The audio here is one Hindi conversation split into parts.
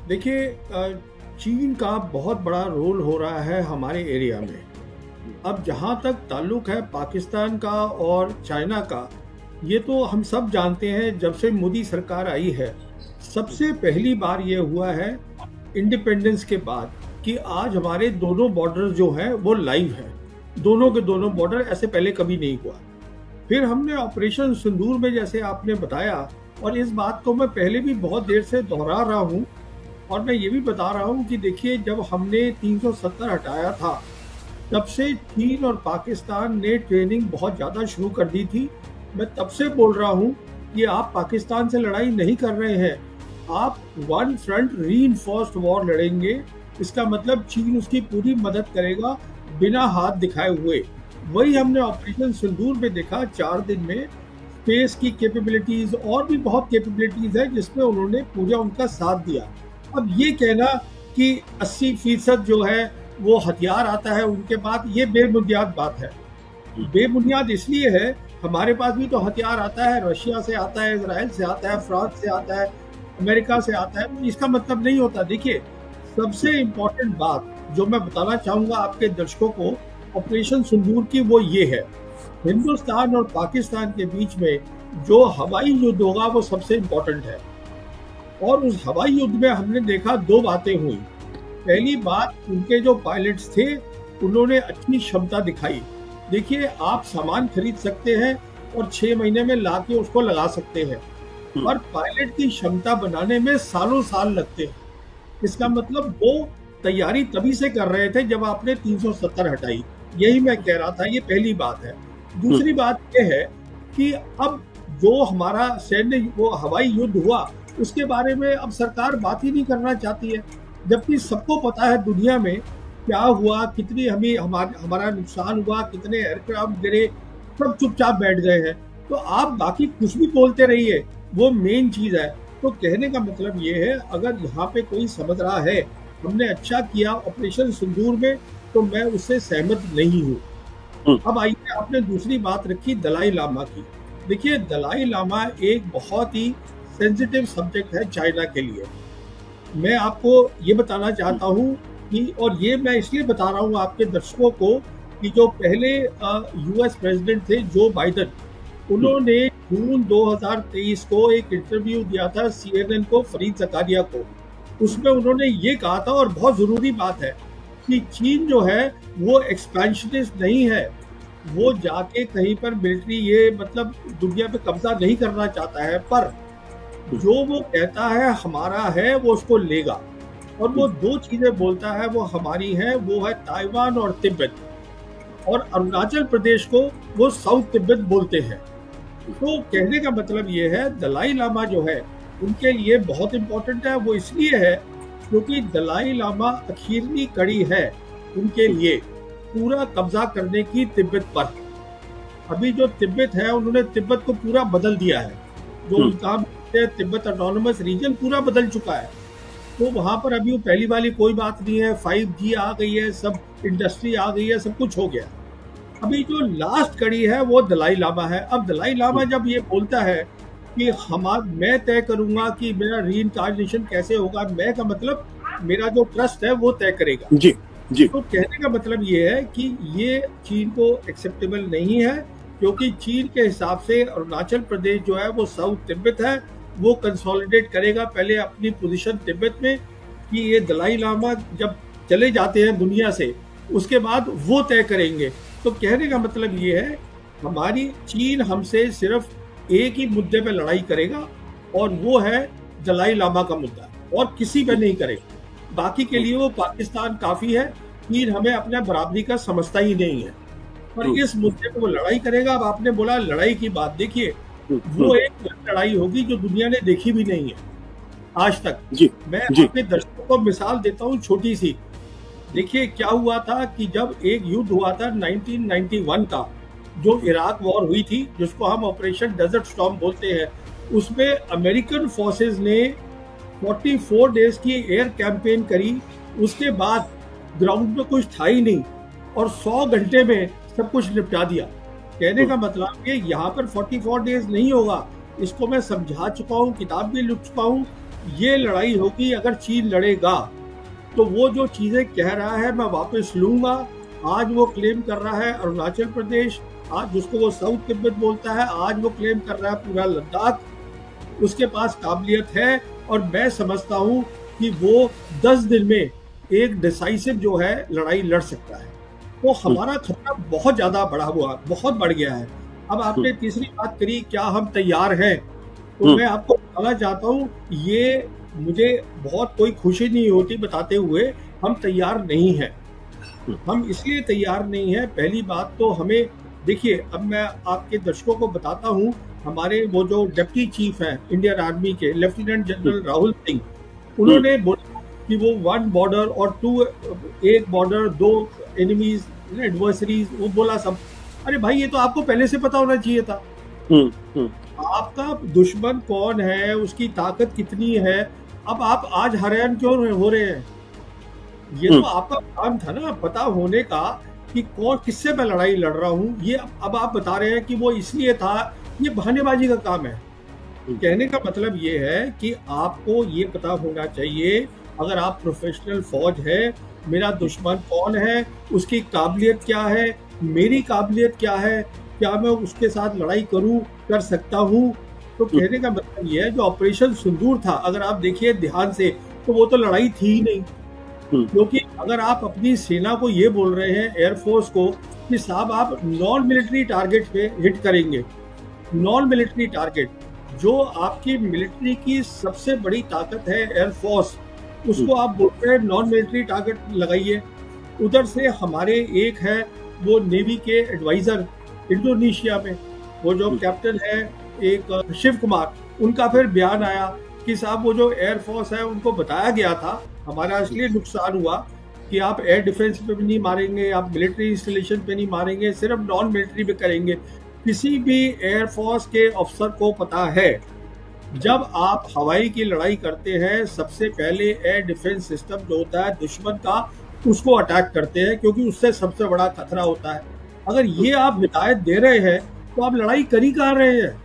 देखिए, चीन का बहुत बड़ा रोल हो रहा है हमारे एरिया में। अब जहाँ तक ताल्लुक है पाकिस्तान का और चाइना का, ये तो हम सब जानते हैं जब से मोदी सरकार आई है। सबसे पहली बार ये हुआ है इंडिपेंडेंस के बाद कि आज हमारे दोनों बॉर्डर जो हैं वो लाइव हैं। दोनों के दोनों बॉर्डर, ऐसे पहले कभी नहीं हुआ। फिर हमने ऑपरेशन सिंदूर में, जैसे आपने बताया, और इस बात को मैं पहले भी बहुत देर से दोहरा रहा हूँ और मैं ये भी बता रहा हूँ कि देखिए, जब हमने 370 हटाया था तब से चीन और पाकिस्तान ने ट्रेनिंग बहुत ज़्यादा शुरू कर दी थी। मैं तब से बोल रहा हूँ कि आप पाकिस्तान से लड़ाई नहीं कर रहे हैं, आप वन फ्रंट रीइंफोर्स्ड वॉर लड़ेंगे। इसका मतलब चीन उसकी पूरी मदद करेगा बिना हाथ दिखाए हुए। वही हमने ऑपरेशन सिंदूर में देखा। 4 दिन में स्पेस की कैपेबिलिटीज और भी बहुत कैपेबिलिटीज है जिसमें उन्होंने पूरा उनका साथ दिया। अब ये कहना कि 80% जो है वो हथियार आता है उनके पास, ये बेबुनियाद बात है। बेबुनियाद इसलिए है, हमारे पास भी तो हथियार आता है, रशिया से आता है, इजराइल से आता है, फ्रांस से आता है, अमेरिका से आता है। इसका मतलब नहीं होता। देखिए, सबसे इम्पोर्टेंट बात जो मैं बताना चाहूंगा आपके दर्शकों को ऑपरेशन सिंदूर की, वो ये है, हिंदुस्तान और पाकिस्तान के बीच में जो हवाई युद्ध होगा वो सबसे इम्पोर्टेंट है। और उस हवाई युद्ध में हमने देखा 2 बातें हुई। पहली बात, उनके जो पायलट्स थे उन्होंने अच्छी क्षमता दिखाई। देखिए, आप सामान खरीद सकते हैं और 6 महीने में ला के उसको लगा सकते हैं, पर पायलट की क्षमता बनाने में सालों साल लगते हैं। इसका मतलब वो तैयारी तभी से कर रहे थे जब आपने 370 हटाई। यही मैं कह रहा था, ये पहली बात है। दूसरी बात यह है कि अब जो हमारा सैन्य वो हवाई युद्ध हुआ उसके बारे में अब सरकार बात ही नहीं करना चाहती है, जबकि सबको पता है दुनिया में क्या हुआ, कितनी हमारा नुकसान हुआ, कितने एयरक्राफ्ट गिरे, सब चुपचाप बैठ गए हैं। तो आप बाकी कुछ भी बोलते रहिए, वो मेन चीज है। तो कहने का मतलब ये है, अगर यहाँ पे कोई समझ रहा है हमने अच्छा किया ऑपरेशन सिंदूर में, तो मैं उससे सहमत नहीं हूँ। अब आइए, आपने दूसरी बात रखी दलाई लामा की। देखिए, दलाई लामा एक बहुत ही सेंसिटिव सब्जेक्ट है चाइना के लिए। मैं आपको ये बताना चाहता हूँ कि, और ये मैं इसलिए बता रहा हूँ आपके दर्शकों को, कि जो पहले यूएस प्रेसिडेंट थे जो बाइडेन, उन्होंने जून 2023 को एक इंटरव्यू दिया था CNN को, फरीद ज़कारिया को। उसमें उन्होंने ये कहा था, और बहुत ज़रूरी बात है, कि चीन जो है वो एक्सपेंशनिस्ट नहीं है। वो जाके कहीं पर मिलिट्री, ये मतलब दुनिया पे कब्जा नहीं करना चाहता है, पर जो वो कहता है हमारा है वो उसको लेगा। और वो 2 चीजें बोलता है वो हमारी हैं, वो है ताइवान और तिब्बत, और अरुणाचल प्रदेश को वो साउथ तिब्बत बोलते हैं। तो कहने का मतलब ये है, दलाई लामा जो है उनके लिए बहुत इम्पोर्टेंट है। वो इसलिए है क्योंकि दलाई लामा आखिरी कड़ी है उनके लिए पूरा कब्जा करने की तिब्बत पर। अभी जो तिब्बत है, उन्होंने तिब्बत को पूरा बदल दिया है। जो उनका तिब्बत ऑटोनोमस रीजन पूरा बदल चुका है। तो वहां पर अभी वो पहली वाली कोई बात नहीं है, 5G आ गई है, सब इंडस्ट्री आ गई है, सब कुछ हो गया। अभी जो लास्ट कड़ी है वो दलाई लामा है। अब दलाई लामा जब ये बोलता है कि मैं तय करूंगा कि मेरा रीइंकार्नेशन कैसे होगा, मैं का मतलब मेरा जो ट्रस्ट है वो तय करेगा। जी जी। तो कहने का मतलब ये है कि ये चीन को एक्सेप्टेबल नहीं है, क्योंकि चीन के हिसाब से अरुणाचल प्रदेश जो है वो साउथ तिब्बत है, वो कंसोलिडेट करेगा पहले अपनी पोजीशन तिब्बत में, कि ये दलाई लामा जब चले जाते हैं दुनिया से उसके बाद वो तय करेंगे। तो कहने का मतलब ये है, हमारी चीन हमसे सिर्फ एक ही मुद्दे पे लड़ाई करेगा, और वो है दलाई लामा का मुद्दा, और किसी पे नहीं करेगा। बाकी के लिए वो पाकिस्तान काफी है, चीन हमें अपने बराबरी का समझता ही नहीं है, पर इस मुद्दे पे वो लड़ाई करेगा। अब आपने बोला लड़ाई की बात, देखिए वो एक लड़ाई होगी जो दुनिया ने देखी भी नहीं है आज तक। मैं अपने दर्शकों को मिसाल देता हूँ छोटी सी। देखिए, क्या हुआ था कि जब एक युद्ध हुआ था 1991 का, जो इराक वॉर हुई थी, जिसको हम ऑपरेशन डेजर्ट स्टॉर्म बोलते हैं, उसमें अमेरिकन फोर्सेस ने 44 डेज की एयर कैंपेन करी। उसके बाद ग्राउंड में कुछ था ही नहीं, और 100 घंटे में सब कुछ निपटा दिया। कहने का मतलब ये यहाँ पर 44 डेज नहीं होगा, इसको मैं समझा चुका हूँ, किताब भी लिख चुका हूँ। ये लड़ाई होगी अगर चीन लड़ेगा, तो वो जो चीजें कह रहा है मैं वापस लूंगा। आज वो क्लेम कर रहा है अरुणाचल प्रदेश, आज जिसको वो साउथ तिब्बत बोलता है, आज वो क्लेम कर रहा है पूरा लद्दाख। उसके पास काबिलियत है और मैं समझता हूं कि वो 10 दिन में एक डिसाइसिव जो है लड़ाई लड़ सकता है। तो हमारा खतरा बहुत ज्यादा बहुत बढ़ गया है। अब आपने तीसरी बात करी, क्या हम तैयार हैं? तो मैं आपको बताना चाहता हूँ, ये मुझे बहुत कोई खुशी नहीं होती बताते हुए हम तैयार नहीं हैं। हम इसलिए तैयार नहीं हैं, पहली बात तो हमें देखिए, अब मैं आपके दर्शकों को बताता हूँ, हमारे वो जो डिप्टी चीफ हैं इंडियन आर्मी के, लेफ्टिनेंट जनरल राहुल सिंह, उन्होंने बोला कि वो 1 बॉर्डर और 2, 1 बॉर्डर 2 एनिमीज एडवर्सरीज, वो बोला सब। अरे भाई, ये तो आपको पहले से पता होना चाहिए था। आपका दुश्मन कौन है, उसकी ताकत कितनी है, अब आप आज हैरान क्यों हो रहे हैं? ये तो आपका काम था ना, पता होने का कि कौन किससे मैं लड़ाई लड़ रहा हूँ। ये अब आप बता रहे हैं कि वो इसलिए था, ये बहानेबाजी का काम है। कहने का मतलब ये है कि आपको ये पता होना चाहिए, अगर आप प्रोफेशनल फौज है, मेरा दुश्मन कौन है, उसकी काबिलियत क्या है, मेरी काबिलियत क्या है, क्या मैं उसके साथ लड़ाई कर सकता हूँ। तो कहने का मतलब ये है, जो ऑपरेशन सिंदूर था, अगर आप देखिए ध्यान से, तो वो तो लड़ाई थी ही नहीं। क्योंकि अगर आप अपनी सेना को ये बोल रहे हैं, एयरफोर्स को, कि साहब आप नॉन मिलिट्री टारगेट पे हिट करेंगे, नॉन मिलिट्री टारगेट, जो आपकी मिलिट्री की सबसे बड़ी ताकत है एयरफोर्स, उसको आप बोल रहे हैं नॉन मिलिट्री टारगेट लगाइए। उधर से हमारे एक है वो नेवी के एडवाइजर इंडोनेशिया में, वो जो कैप्टन है एक शिव कुमार, उनका फिर बयान आया कि साहब वो जो एयरफोर्स है उनको बताया गया था, हमारा इसलिए नुकसान हुआ कि आप एयर डिफेंस पे भी नहीं मारेंगे, आप मिलिट्री इंस्टॉलेशन पे नहीं मारेंगे, सिर्फ नॉन मिलिट्री पे करेंगे। किसी भी एयरफोर्स के अफसर को पता है, जब आप हवाई की लड़ाई करते हैं, सबसे पहले एयर डिफेंस सिस्टम जो होता है दुश्मन का, उसको अटैक करते हैं, क्योंकि उससे सबसे बड़ा खतरा होता है। अगर ये आप हिदायत दे रहे हैं, तो आप लड़ाई कर ही कहाँ रहे हैं?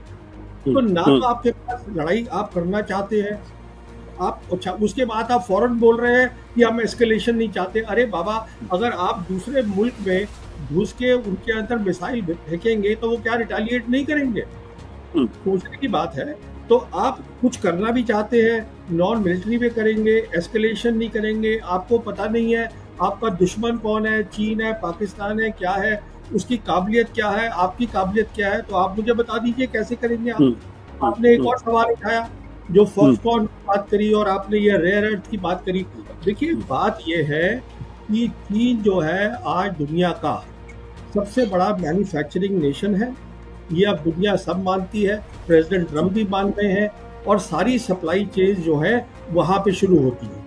तो ना तो आपके पास लड़ाई आप करना चाहते हैं, आप अच्छा, उसके बाद आप फौरन बोल रहे हैं कि हम एस्केलेशन नहीं चाहते। अरे बाबा, अगर आप दूसरे मुल्क में घुस के उनके अंदर मिसाइल फेंकेंगे, तो वो क्या रिटेलिएट नहीं करेंगे? सोचने की बात है। तो आप कुछ करना भी चाहते हैं, नॉन मिलिट्री में करेंगे, एस्केलेशन नहीं करेंगे। आपको पता नहीं है आपका दुश्मन कौन है, चीन है, पाकिस्तान है, क्या है, उसकी काबिलियत क्या है, आपकी काबिलियत क्या है, तो आप मुझे बता दीजिए कैसे करेंगे आप। आपने एक और सवाल उठाया, जो फॉक्सकॉन की बात करी, और आपने ये रेयर अर्थ की बात करी। देखिए, बात ये है कि चीन जो है आज दुनिया का सबसे बड़ा मैन्युफैक्चरिंग नेशन है, ये अब दुनिया सब मानती है, प्रेसिडेंट ट्रम्प भी मान रहे हैं, और सारी सप्लाई चेन जो है वहाँ पे शुरू होती है।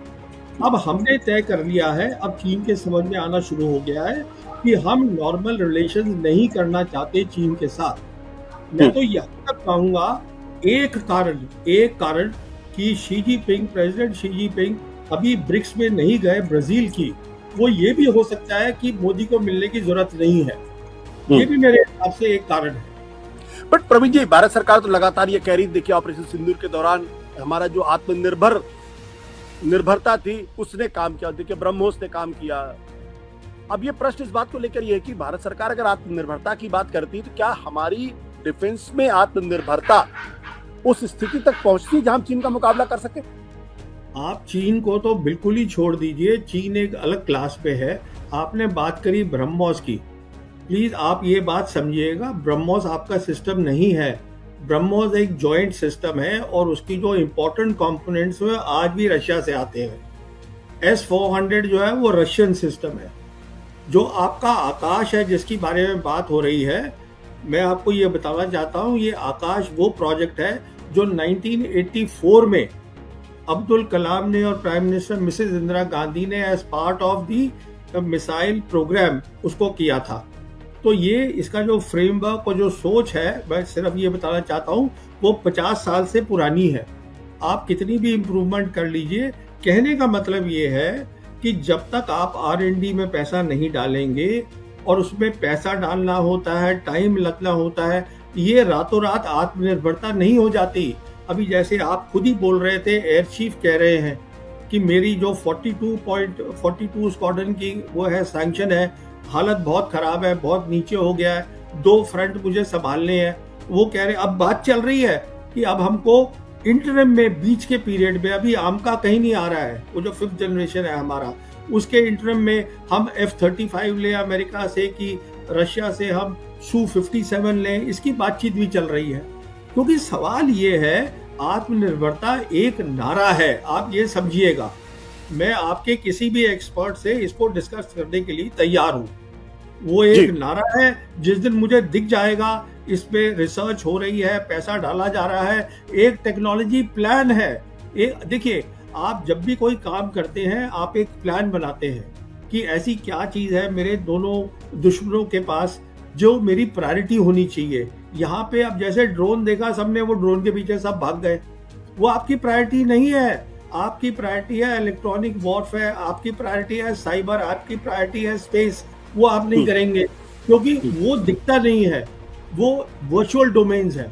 अब हमने तय कर लिया है, अब चीन के समझ में आना शुरू हो गया है कि हम नॉर्मल रिलेशन नहीं करना चाहते चीन के साथ। मैं तो यहाँ तक कहूँगा, एक कारण कि प्रेसिडेंट शी जिनपिंग अभी ब्रिक्स में नहीं गए ब्राजील की, वो ये भी हो सकता है कि मोदी को मिलने की जरूरत नहीं है। ये भी मेरे हिसाब से एक कारण है। बट प्रवीण जी, भारत सरकार तो लगातार ये कह रही, देखिए ऑपरेशन सिंदूर के दौरान हमारा जो निर्भरता थी उसने काम किया, देखिए ब्रह्मोस ने काम किया। अब ये प्रश्न इस बात को लेकर ये है कि भारत सरकार अगर आत्मनिर्भरता की बात करती, तो क्या हमारी डिफेंस में आत्मनिर्भरता उस स्थिति तक पहुंचती जहां हम चीन का मुकाबला कर सके? आप चीन को तो बिल्कुल ही छोड़ दीजिए, चीन एक अलग क्लास पे है। आपने बात करी ब्रह्मोस की, प्लीज आप ये बात समझिएगा, ब्रह्मोस आपका सिस्टम नहीं है। ब्रह्मोस एक जॉइंट सिस्टम है, और उसकी जो इम्पोर्टेंट कंपोनेंट्स हैं आज भी रशिया से आते हैं। S-400 जो है वो रशियन सिस्टम है। जो आपका आकाश है जिसकी बारे में बात हो रही है, मैं आपको ये बताना चाहता हूँ, ये आकाश वो प्रोजेक्ट है जो 1984 में अब्दुल कलाम ने और prime minister Mrs Indira Gandhi ने as part of the missile program उसको किया था। तो ये इसका जो फ्रेमवर्क और जो सोच है, मैं सिर्फ ये बताना चाहता हूँ, वो 50 साल से पुरानी है। आप कितनी भी इम्प्रूवमेंट कर लीजिए, कहने का मतलब ये है कि जब तक आप R&D में पैसा नहीं डालेंगे, और उसमें पैसा डालना होता है, टाइम लगना होता है, ये रातों रात आत्मनिर्भरता नहीं हो जाती। अभी जैसे आप खुद ही बोल रहे थे, एयर चीफ कह रहे हैं कि मेरी जो 42 स्क्वाड्रन की वो है सैंक्शन है, हालत बहुत ख़राब है, बहुत नीचे हो गया है, 2 फ्रंट मुझे संभालने हैं। वो कह रहे, अब बात चल रही है कि अब हमको इंटरम में, बीच के पीरियड में, अभी आमका कहीं नहीं आ रहा है, वो जो 5th जनरेशन है हमारा, उसके इंटरम में हम F-35 लें अमेरिका से कि रशिया से हम Su-57 लें, इसकी बातचीत भी चल रही है। क्योंकि सवाल ये है, आत्मनिर्भरता एक नारा है, आप ये समझिएगा। मैं आपके किसी भी एक्सपर्ट से इसको डिस्कस करने के लिए तैयार हूँ। वो एक नारा है, जिस दिन मुझे दिख जाएगा इस पे रिसर्च हो रही है, पैसा डाला जा रहा है, एक टेक्नोलॉजी प्लान है। देखिए, आप जब भी कोई काम करते हैं, आप एक प्लान बनाते हैं कि ऐसी क्या चीज़ है मेरे दोनों दुश्मनों के पास जो मेरी प्रायोरिटी होनी चाहिए। यहाँ पे अब जैसे ड्रोन देखा सबने, वो ड्रोन के पीछे सब भाग गए, वो आपकी प्रायोरिटी नहीं है। आपकी प्रायोरिटी है इलेक्ट्रॉनिक वॉरफेयर, आपकी प्रायोरिटी है साइबर, आपकी प्रायोरिटी है स्पेस। वो आप नहीं करेंगे क्योंकि वो दिखता नहीं है, वो वर्चुअल डोमेन्स है।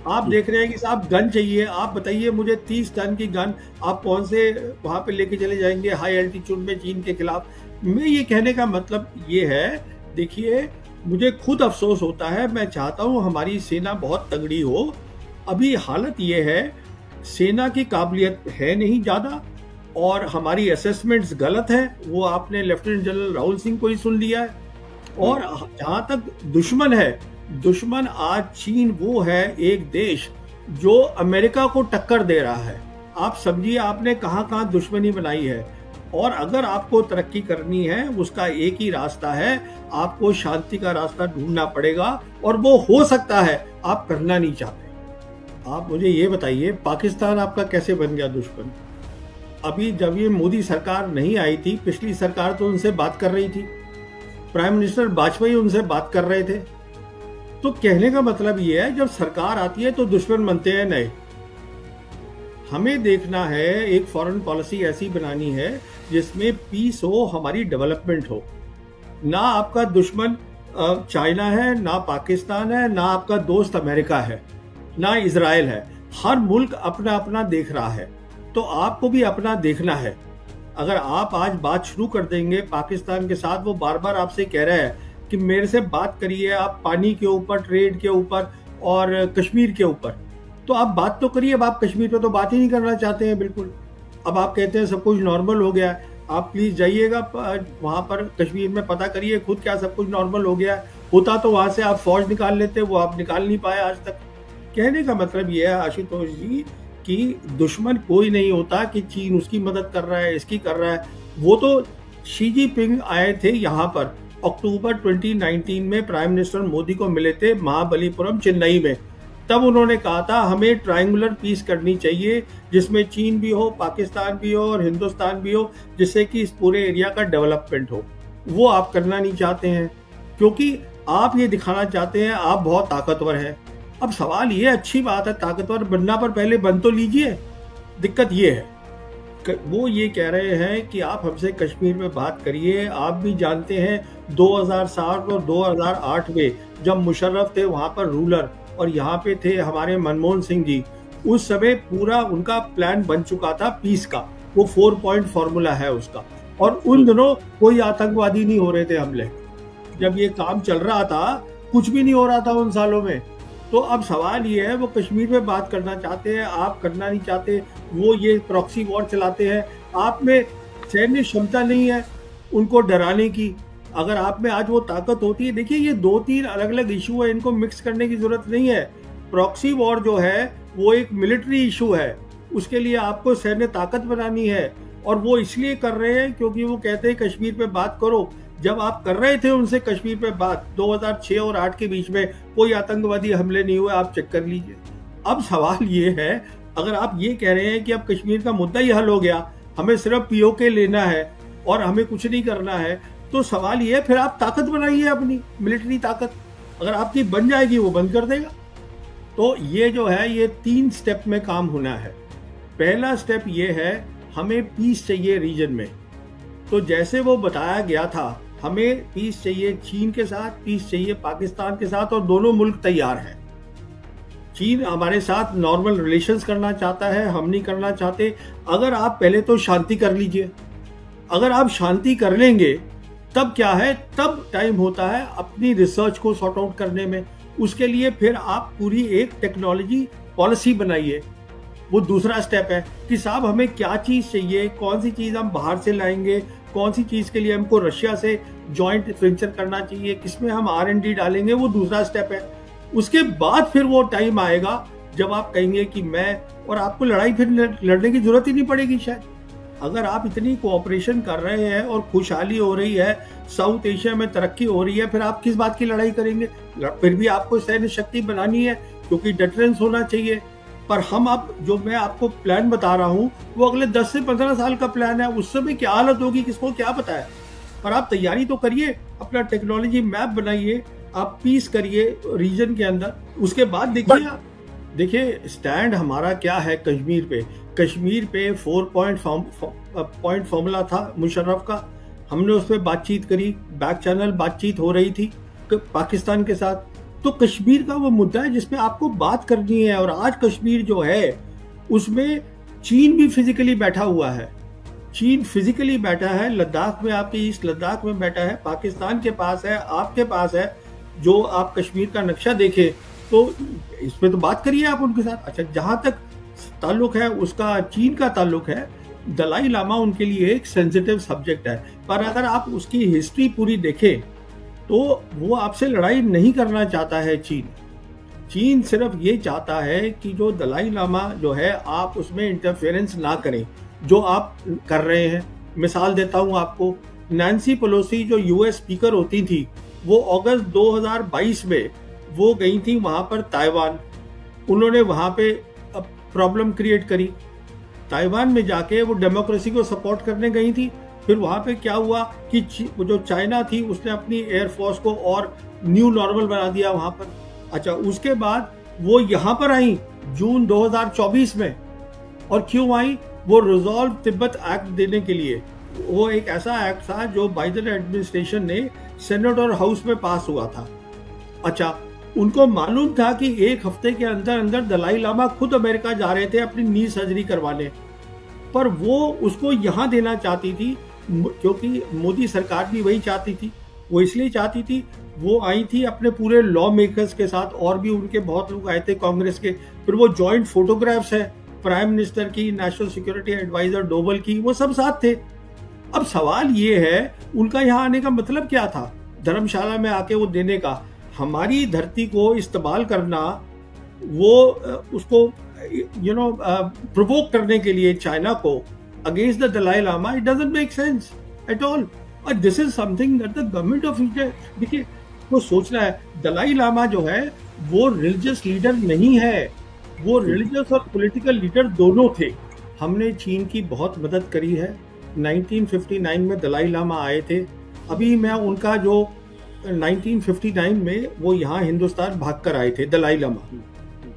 आप देख रहे हैं कि साहब गन चाहिए, आप बताइए मुझे 30 टन की गन आप कौन से वहां पे लेके चले जाएंगे हाई एल्टीट्यूड में चीन के खिलाफ। मैं ये कहने का मतलब ये है, देखिए मुझे खुद अफसोस होता है, मैं चाहता हूँ हमारी सेना बहुत तगड़ी हो। अभी हालत ये है, सेना की काबिलियत है नहीं ज़्यादा और हमारी असेसमेंट्स गलत है। वो आपने लेफ्टिनेंट जनरल राहुल सिंह को ही सुन लिया है। और जहाँ तक दुश्मन है, दुश्मन आज चीन वो है एक देश जो अमेरिका को टक्कर दे रहा है। आप समझिए आपने कहाँ कहाँ दुश्मनी बनाई है। और अगर आपको तरक्की करनी है, उसका एक ही रास्ता है, आपको शांति का रास्ता ढूंढना पड़ेगा और वो हो सकता है आप करना नहीं चाहते। आप मुझे ये बताइए, पाकिस्तान आपका कैसे बन गया दुश्मन? अभी जब ये मोदी सरकार नहीं आई थी, पिछली सरकार तो उनसे बात कर रही थी, प्राइम मिनिस्टर वाजपेयी उनसे बात कर रहे थे। तो कहने का मतलब ये है, जब सरकार आती है तो दुश्मन बनते हैं नए। हमें देखना है, एक फॉरेन पॉलिसी ऐसी बनानी है जिसमें पीस हो, हमारी डेवलपमेंट हो। ना आपका दुश्मन चाइना है, ना पाकिस्तान है, ना आपका दोस्त अमेरिका है, ना इजराइल है। हर मुल्क अपना अपना देख रहा है, तो आपको भी अपना देखना है। अगर आप आज बात शुरू कर देंगे पाकिस्तान के साथ, वो बार बार आपसे कह रहा है कि मेरे से बात करिए आप पानी के ऊपर, ट्रेड के ऊपर और कश्मीर के ऊपर, तो आप बात तो करिए। अब आप कश्मीर पे तो बात ही नहीं करना चाहते हैं बिल्कुल। अब आप कहते हैं सब कुछ नॉर्मल हो गया है। आप प्लीज जाइएगा वहां पर कश्मीर में, पता करिए खुद क्या सब कुछ नॉर्मल हो गया है। होता तो वहां से आप फौज निकाल लेते, वो आप निकाल नहीं पाए आज तक। कहने का मतलब ये है आशुतोष जी कि दुश्मन कोई नहीं होता कि चीन उसकी मदद कर रहा है, इसकी कर रहा है। वो तो शी जिनपिंग आए थे यहाँ पर अक्टूबर 2019 में, प्राइम मिनिस्टर मोदी को मिले थे महाबलीपुरम चेन्नई में। तब उन्होंने कहा था हमें ट्रायंगुलर पीस करनी चाहिए जिसमें चीन भी हो, पाकिस्तान भी हो और हिंदुस्तान भी हो, जिससे कि इस पूरे एरिया का डेवलपमेंट हो। वो आप करना नहीं चाहते हैं क्योंकि आप ये दिखाना चाहते हैं आप बहुत ताकतवर हैं। अब सवाल ये, अच्छी बात है, ताकतवर बनना, पर पहले बन तो लीजिए। दिक्कत ये है, वो ये कह रहे हैं कि आप हमसे कश्मीर में बात करिए। आप भी जानते हैं 2007 और 2008 में जब मुशर्रफ थे वहाँ पर रूलर और यहाँ पे थे हमारे मनमोहन सिंह जी, उस समय पूरा उनका प्लान बन चुका था पीस का, वो 4 पॉइंट फॉर्मूला है उसका। और उन दिनों कोई आतंकवादी नहीं हो रहे थे हमले। जब ये काम चल रहा था कुछ भी नहीं हो रहा था उन सालों में। तो अब सवाल ये है, वो कश्मीर में बात करना चाहते हैं, आप करना नहीं चाहते। वो ये प्रॉक्सी वॉर चलाते हैं। आप में सैन्य क्षमता नहीं है उनको डराने की। अगर आप में आज वो ताकत होती है, देखिए ये 2-3 अलग अलग इशू है, इनको मिक्स करने की जरूरत नहीं है। प्रॉक्सी वॉर जो है वो एक मिलिट्री इशू है, उसके लिए आपको सैन्य ताकत बनानी है। और वो इसलिए कर रहे हैं क्योंकि वो कहते हैं कश्मीर पे बात करो। जब आप कर रहे थे उनसे कश्मीर पे बात 2006 और 8 के बीच में, कोई आतंकवादी हमले नहीं हुए, आप चेक कर लीजिए। अब सवाल ये है, अगर आप ये कह रहे हैं कि अब कश्मीर का मुद्दा ही हल हो गया, हमें सिर्फ पीओके लेना है और हमें कुछ नहीं करना है, तो सवाल ये है फिर आप ताकत बनाइए अपनी मिलिट्री ताकत। अगर आपकी बन जाएगी वो बंद कर देगा। तो ये जो है ये 3 स्टेप में काम होना है। पहला स्टेप ये है, हमें पीस चाहिए रीजन में। तो जैसे वो बताया गया था, हमें पीस चाहिए चीन के साथ, पीस चाहिए पाकिस्तान के साथ, और दोनों मुल्क तैयार हैं। चीन हमारे साथ नॉर्मल रिलेशंस करना चाहता है, हम नहीं करना चाहते। अगर आप पहले तो शांति कर लीजिए, अगर आप शांति कर लेंगे तब क्या है, तब टाइम होता है अपनी रिसर्च को सॉर्ट आउट करने में। उसके लिए फिर आप पूरी एक टेक्नोलॉजी पॉलिसी बनाइए। वो दूसरा स्टेप है कि साहब हमें क्या चीज़ चाहिए, कौन सी चीज़ हम बाहर से लाएंगे, कौन सी चीज़ के लिए हमको रशिया से जॉइंट वेंचर करना चाहिए, किसमें हम R&D डालेंगे, वो दूसरा स्टेप है। उसके बाद फिर वो टाइम आएगा जब आप कहेंगे कि मैं, और आपको लड़ाई फिर लड़ने की जरूरत ही नहीं पड़ेगी शायद। अगर आप इतनी कोऑपरेशन कर रहे हैं और खुशहाली हो रही है, साउथ एशिया में तरक्की हो रही है, फिर आप किस बात की लड़ाई करेंगे? फिर भी आपको सैन्य शक्ति बनानी है क्योंकि डिफरेंस होना चाहिए। पर हम अब जो मैं आपको प्लान बता रहा हूँ वो अगले 10 से 15 साल का प्लान है। उस समय क्या हालत होगी किसको क्या पता है। पर आप तैयारी तो करिए, अपना टेक्नोलॉजी मैप बनाइए, आप पीस करिए रीजन के अंदर। उसके बाद देखिए स्टैंड हमारा क्या है कश्मीर पे। कश्मीर पे 4 पॉइंट फॉर्मूला था मुशर्रफ का, हमने उस पर बातचीत करी, बैक चैनल बातचीत हो रही थी पाकिस्तान के साथ। तो कश्मीर का वो मुद्दा है जिसमें आपको बात करनी है। और आज कश्मीर जो है उसमें चीन भी फिजिकली बैठा हुआ है, चीन फिजिकली बैठा है। लद्दाख में, आपके ईस्ट लद्दाख में बैठा है, पाकिस्तान के पास है, आपके पास है। जो आप कश्मीर का नक्शा देखें तो इस पे तो बात करिए आप उनके साथ। अच्छा, जहां तक ताल्लुक है उसका, चीन का ताल्लुक है, दलाई लामा उनके लिए एक सेंसिटिव सब्जेक्ट है। पर अगर आप उसकी हिस्ट्री पूरी देखें तो वो आपसे लड़ाई नहीं करना चाहता है। चीन सिर्फ ये चाहता है कि जो दलाई लामा जो है आप उसमें इंटरफेरेंस ना करें, जो आप कर रहे हैं। मिसाल देता हूं आपको, नैन्सी पेलोसी जो यूएस स्पीकर होती थी, वो अगस्त 2022 में वो गई थी वहां पर ताइवान। उन्होंने वहां पे प्रॉब्लम क्रिएट करी। ताइवान में जाके वो डेमोक्रेसी को सपोर्ट करने गई थी। फिर वहां पे क्या हुआ कि जो चाइना थी उसने अपनी एयरफोर्स को और न्यू नॉर्मल बना दिया वहां पर। अच्छा, उसके बाद वो यहाँ पर आई जून 2024 में। और क्यों आई? वो रिजॉल्व तिब्बत एक्ट देने के लिए। वो एक ऐसा एक्ट था जो बाइडेन एडमिनिस्ट्रेशन ने सेनेट और हाउस में पास हुआ था। अच्छा, उनको मालूम था कि एक हफ्ते के अंदर अंदर दलाई लामा खुद अमेरिका जा रहे थे अपनी नी सर्जरी करवाने, पर वो उसको यहाँ देना चाहती थी क्योंकि मोदी सरकार भी वही चाहती थी। वो इसलिए चाहती थी, वो आई थी अपने पूरे लॉ मेकर्स के साथ, और भी उनके बहुत लोग आए थे कांग्रेस के। फिर वो जॉइंट फोटोग्राफ्स है प्राइम मिनिस्टर की, नेशनल सिक्योरिटी एडवाइजर डोवल की, वो सब साथ थे। अब सवाल ये है उनका यहाँ आने का मतलब क्या था, धर्मशाला में आके वो देने का। हमारी धरती को इस्तेमाल करना, वो उसको प्रोवोक करने के लिए चाइना को against the Dalai Lama, it doesn't make sense at all. और this is something that the government of India, देखिए वो सोचना है, दलाई लामा जो है वो रिलीजियस लीडर नहीं है, वो रिलीजियस और पॉलिटिकल लीडर दोनों थे। हमने चीन की बहुत मदद करी है। 1959 में दलाई लामा आए थे। अभी मैं उनका जो 1959 में वो यहाँ हिंदुस्तान भाग कर आए थे दलाई लामा,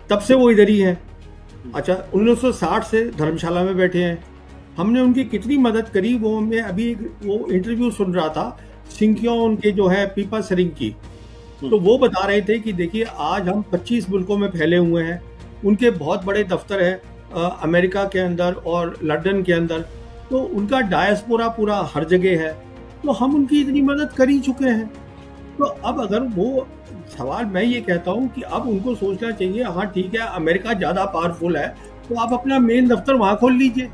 तब से वो इधर ही हैं। अच्छा, 1960 से धर्मशाला में बैठे हैं। हमने उनकी कितनी मदद करी, वो मैं अभी वो इंटरव्यू सुन रहा था सिंकियों उनके जो है पीपा सरिंग की, तो वो बता रहे थे कि देखिए आज हम 25 मुल्कों में फैले हुए हैं। उनके बहुत बड़े दफ्तर है अमेरिका के अंदर और लंदन के अंदर, तो उनका डायस्पोरा पूरा हर जगह है। तो हम उनकी इतनी मदद कर ही चुके हैं। तो अब अगर वो सवाल, मैं ये कहता हूँ कि अब उनको सोचना चाहिए, हाँ ठीक है अमेरिका ज़्यादा पावरफुल है तो आप अपना मेन दफ्तर वहाँ खोल लीजिए।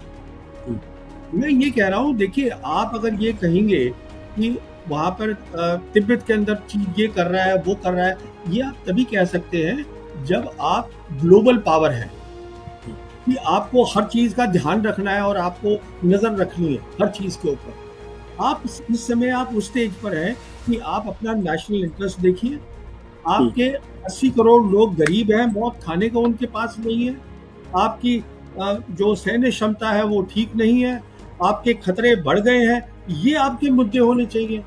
मैं ये कह रहा हूँ, देखिए आप अगर ये कहेंगे कि वहाँ पर तिब्बत के अंदर चीज ये कर रहा है वो कर रहा है, ये आप तभी कह सकते हैं जब आप ग्लोबल पावर है, कि आपको हर चीज का ध्यान रखना है और आपको नजर रखनी है हर चीज के ऊपर। आप इस समय आप उस स्टेज पर हैं कि आप अपना नेशनल इंटरेस्ट देखिए। आपके 80 करोड़ लोग गरीब हैं, बहुत खाने को उनके पास नहीं है। आपकी जो सैन्य क्षमता है वो ठीक नहीं है, आपके खतरे बढ़ गए हैं। ये आपके मुद्दे होने चाहिए।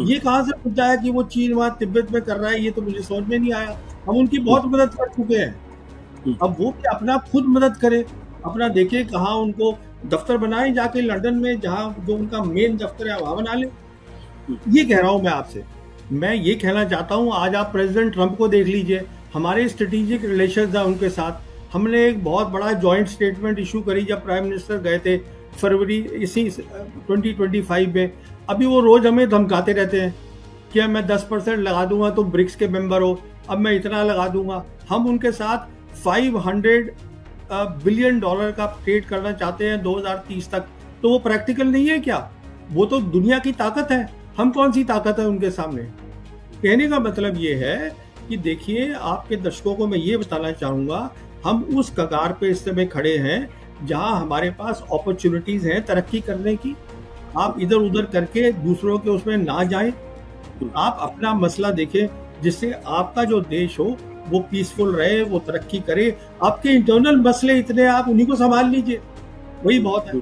ये कहाँ से मुद्दा है कि वो चीन वहां तिब्बत में कर रहा है, ये तो मुझे समझ में नहीं आया। हम उनकी बहुत मदद कर चुके हैं, अब वो भी अपना खुद मदद करे, अपना देखे कहाँ उनको दफ्तर बनाए, जाके लंदन में जहाँ जो उनका मेन दफ्तर है वहां बना ले। ये कह रहा हूं मैं आपसे। मैं ये कहना चाहता हूं, आज आप प्रेसिडेंट ट्रंप को देख लीजिए, हमारे स्ट्रेटेजिक रिलेशंस हैं उनके साथ। हमने एक बहुत बड़ा जॉइंट स्टेटमेंट इशू करी जब प्राइम मिनिस्टर गए थे फरवरी इसी 2025 में। अभी वो रोज हमें धमकाते रहते हैं कि मैं 10% लगा दूंगा तो ब्रिक्स के मेंबर हो, अब मैं इतना लगा दूंगा। हम उनके साथ 500 बिलियन डॉलर का ट्रेड करना चाहते हैं 2030 तक। तो वो प्रैक्टिकल नहीं है क्या? वो तो दुनिया की ताकत है, हम कौन सी ताकत है उनके सामने? कहने का मतलब ये है कि देखिए, आपके दर्शकों को मैं ये बताना चाहूँगा, हम उस कगार पे इस समय खड़े हैं जहाँ हमारे पास अपॉर्चुनिटीज हैं तरक्की करने की। आप इधर उधर करके दूसरों के उसमें ना जाएं, आप अपना मसला देखें जिससे आपका जो देश हो वो पीसफुल रहे, वो तरक्की करे। आपके इंटरनल मसले इतने, आप उन्हीं को संभाल लीजिए, वही बहुत है।